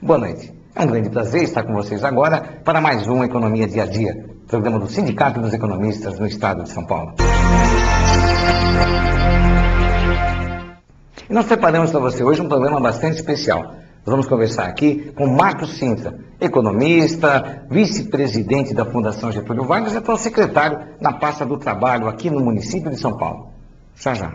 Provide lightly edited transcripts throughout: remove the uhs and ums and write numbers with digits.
Boa noite. É um grande prazer estar com vocês agora para mais um Economia Dia a Dia, programa do Sindicato dos Economistas no Estado de São Paulo. E nós preparamos para você hoje um programa bastante especial. Nós vamos conversar aqui com Marcos Cintra, economista, vice-presidente da Fundação Getúlio Vargas e atual secretário na pasta do trabalho aqui no município de São Paulo. Já já.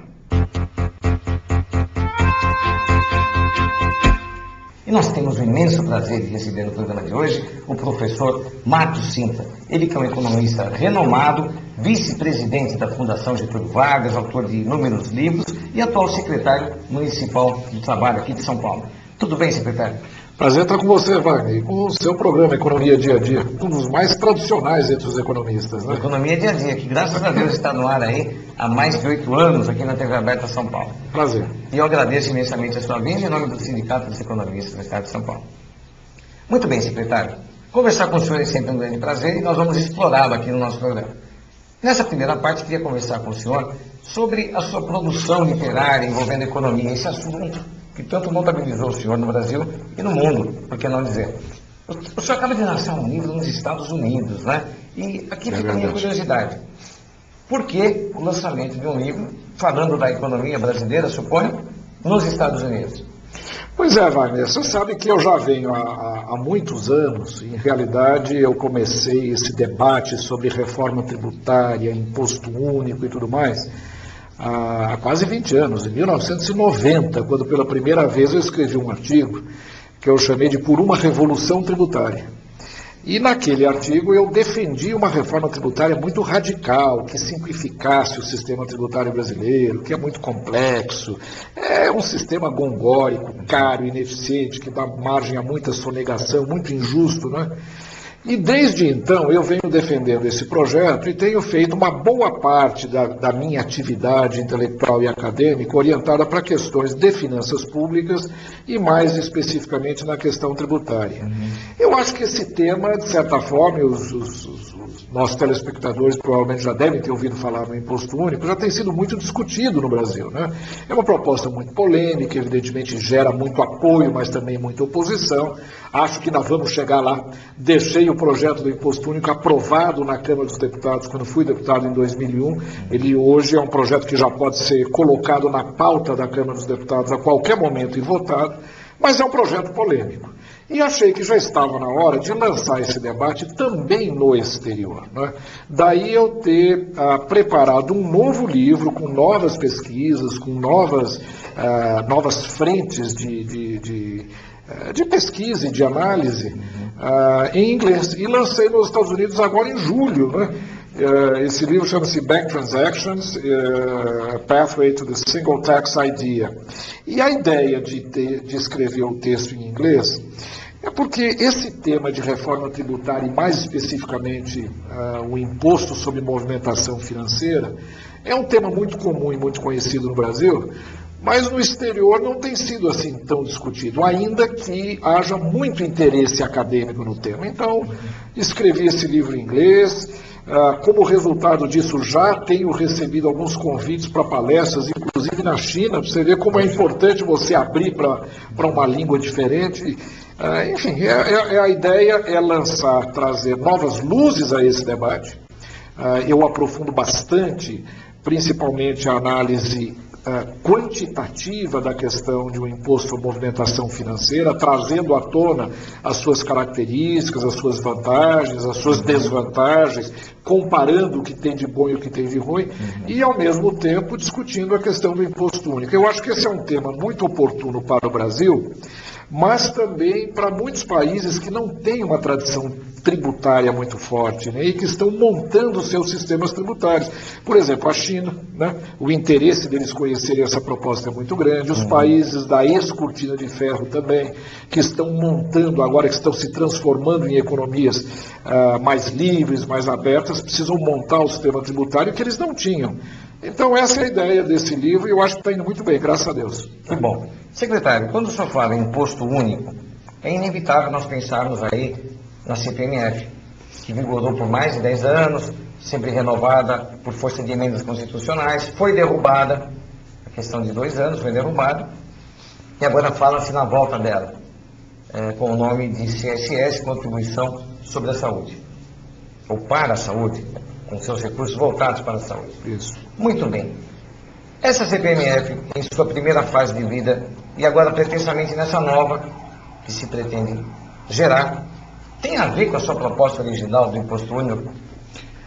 E nós temos o imenso prazer de receber no programa de hoje o professor Marcos Cintra. Ele que é um economista renomado, vice-presidente da Fundação Getúlio Vargas, autor de inúmeros livros e atual secretário municipal do trabalho aqui de São Paulo. Tudo bem, secretário? Prazer estar com você, Wagner, e com o seu programa Economia Dia a Dia, um dos mais tradicionais entre os economistas, né? Economia Dia a Dia, que graças a Deus está no ar aí há mais de 8 anos aqui na TV Aberta São Paulo. Prazer. E eu agradeço imensamente a sua vinda em nome do Sindicato dos Economistas do Estado de São Paulo. Muito bem, secretário. Conversar com o senhor é sempre um grande prazer e nós vamos explorá-lo aqui no nosso programa. Nessa primeira parte, queria conversar com o senhor sobre a sua produção literária envolvendo economia, esse assunto que tanto notabilizou o senhor no Brasil e no mundo, por que não dizer. O senhor acaba de lançar um livro nos Estados Unidos, né? E aqui fica a minha curiosidade. Por que o lançamento de um livro falando da economia brasileira, suponho, nos Estados Unidos? Pois é, Wagner, você sabe que eu já venho há muitos anos, em realidade eu comecei esse debate sobre reforma tributária, imposto único e tudo mais, há quase 20 anos, em 1990, quando pela primeira vez eu escrevi um artigo que eu chamei de Por uma Revolução Tributária. E naquele artigo eu defendi uma reforma tributária muito radical, que simplificasse o sistema tributário brasileiro, que é muito complexo, é um sistema gongórico, caro, ineficiente, que dá margem a muita sonegação, muito injusto, né? E desde então eu venho defendendo esse projeto e tenho feito uma boa parte da minha atividade intelectual e acadêmica orientada para questões de finanças públicas e mais especificamente na questão tributária. Eu acho que esse tema, de certa forma, os nossos telespectadores provavelmente já devem ter ouvido falar no imposto único, já tem sido muito discutido no Brasil, né? É uma proposta muito polêmica, evidentemente gera muito apoio, mas também muita oposição. Acho que nós vamos chegar lá. Deixei o projeto do imposto único aprovado na Câmara dos Deputados quando fui deputado em 2001. Ele hoje é um projeto que já pode ser colocado na pauta da Câmara dos Deputados a qualquer momento e votado, mas é um projeto polêmico. E achei que já estava na hora de lançar esse debate também no exterior, né? Daí eu ter preparado um novo livro com novas pesquisas, com novas frentes de pesquisa e de análise em inglês. E lancei nos Estados Unidos agora em julho, né? Esse livro chama-se Bank Transactions, Pathway to the Single Tax Idea. E a ideia de escrever o texto em inglês é porque esse tema de reforma tributária, e mais especificamente o imposto sobre movimentação financeira, é um tema muito comum e muito conhecido no Brasil, mas no exterior não tem sido assim tão discutido, ainda que haja muito interesse acadêmico no tema. Então, escrevi esse livro em inglês. Como resultado disso, já tenho recebido alguns convites para palestras, inclusive na China, para você ver como é importante você abrir para uma língua diferente. Enfim, a ideia é lançar, trazer novas luzes a esse debate. Eu aprofundo bastante, principalmente a análise quantitativa da questão de um imposto sobre movimentação financeira, trazendo à tona as suas características, as suas vantagens, as suas desvantagens, comparando o que tem de bom e o que tem de ruim, e ao mesmo tempo discutindo a questão do imposto único. Eu acho que esse é um tema muito oportuno para o Brasil, mas também para muitos países que não têm uma tradição tributária muito forte, né, e que estão montando seus sistemas tributários. Por exemplo, a China, né, o interesse deles conhecerem essa proposta é muito grande, os países da ex-cortina de ferro também, que estão montando agora, que estão se transformando em economias mais livres, mais abertas, precisam montar o sistema tributário que eles não tinham. Então essa é a ideia desse livro e eu acho que está indo muito bem, graças a Deus. Que bom. Secretário, quando o senhor fala em imposto único, é inevitável nós pensarmos aí na CPMF, que vigorou por mais de 10 anos, sempre renovada por força de emendas constitucionais, foi derrubada, a questão de 2 anos foi derrubada, e agora fala-se na volta dela. com o nome de CSS, Contribuição sobre a Saúde, ou para a saúde, com seus recursos voltados para a saúde. Isso. Muito bem. Essa CPMF, em sua primeira fase de vida, e agora pretensamente nessa nova que se pretende gerar, tem a ver com a sua proposta original do Imposto Único?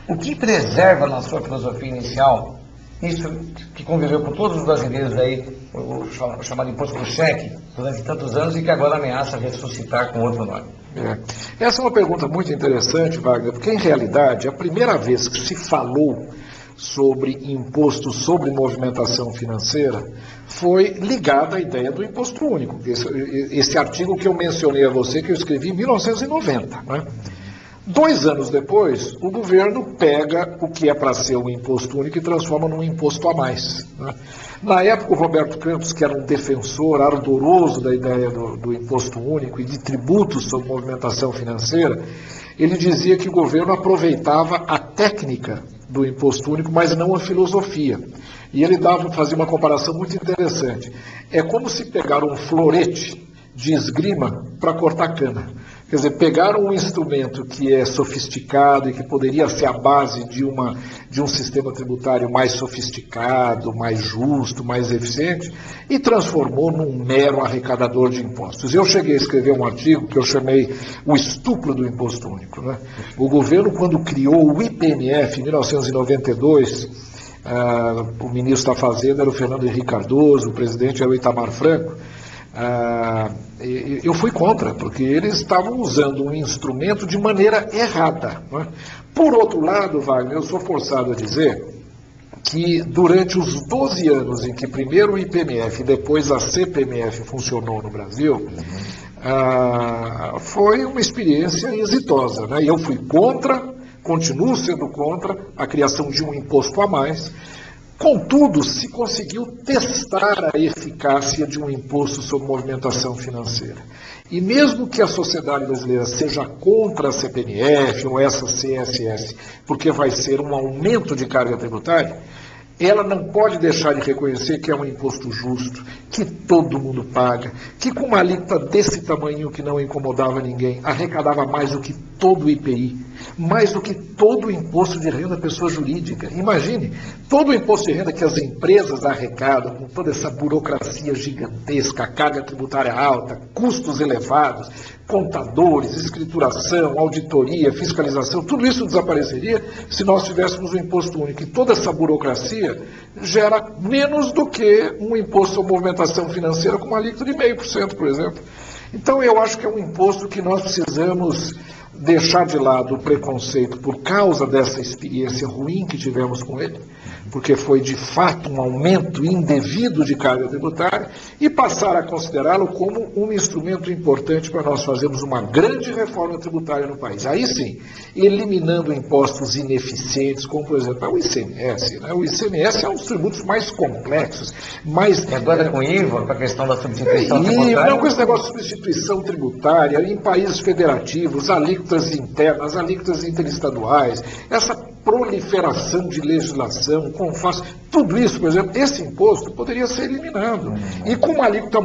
O que preserva na sua filosofia inicial, isso que conviveu com todos os brasileiros aí, o chamado imposto por cheque, durante tantos anos e que agora ameaça ressuscitar com outro nome? Essa é uma pergunta muito interessante, Wagner, porque em realidade a primeira vez que se falou sobre imposto sobre movimentação financeira foi ligada à ideia do imposto único. Esse artigo que eu mencionei a você, que eu escrevi em 1990, né? 2 anos depois, o governo pega o que é para ser um imposto único e transforma num imposto a mais, né? Na época, o Roberto Campos, que era um defensor ardoroso da ideia do imposto único e de tributos sobre movimentação financeira, ele dizia que o governo aproveitava a técnica do imposto único, mas não a filosofia. E ele fazia uma comparação muito interessante. É como se pegar um florete de esgrima para cortar cana. Quer dizer, pegaram um instrumento que é sofisticado e que poderia ser a base de um sistema tributário mais sofisticado, mais justo, mais eficiente, e transformou num mero arrecadador de impostos. Eu cheguei a escrever um artigo que eu chamei O Estupro do Imposto Único, né? O governo, quando criou o IPMF em 1992, o ministro da Fazenda era o Fernando Henrique Cardoso, o presidente era o Itamar Franco. Eu fui contra, porque eles estavam usando um instrumento de maneira errada, né? Por outro lado, Wagner, eu sou forçado a dizer que durante os 12 anos em que primeiro o IPMF e depois a CPMF funcionou no Brasil, foi uma experiência exitosa, né? E eu fui contra, continuo sendo contra a criação de um imposto a mais. Contudo, se conseguiu testar a eficácia de um imposto sobre movimentação financeira. E mesmo que a sociedade brasileira seja contra a CPMF ou essa CSS, porque vai ser um aumento de carga tributária, ela não pode deixar de reconhecer que é um imposto justo, que todo mundo paga, que com uma alíquota desse tamanho que não incomodava ninguém, arrecadava mais do que todo o IPI, mais do que todo o imposto de renda pessoa jurídica. Imagine, todo o imposto de renda que as empresas arrecadam, com toda essa burocracia gigantesca, carga tributária alta, custos elevados, contadores, escrituração, auditoria, fiscalização, tudo isso desapareceria se nós tivéssemos um imposto único. E toda essa burocracia gera menos do que um imposto sobre movimentação financeira com uma alíquota de 0,5%, por exemplo. Então eu acho que é um imposto que nós precisamos deixar de lado o preconceito por causa dessa experiência ruim que tivemos com ele, porque foi de fato um aumento indevido de carga tributária, e passar a considerá-lo como um instrumento importante para nós fazermos uma grande reforma tributária no país. Aí sim, eliminando impostos ineficientes, como por exemplo o ICMS, né? O ICMS é um dos tributos mais complexos, mais... Agora com IVA, com a questão da substituição tributária... Não, com esse negócio de substituição tributária, em países federativos, alíquotas internas, alíquotas interestaduais, essa proliferação de legislação, tudo isso, por exemplo, esse imposto poderia ser eliminado. E com uma alíquota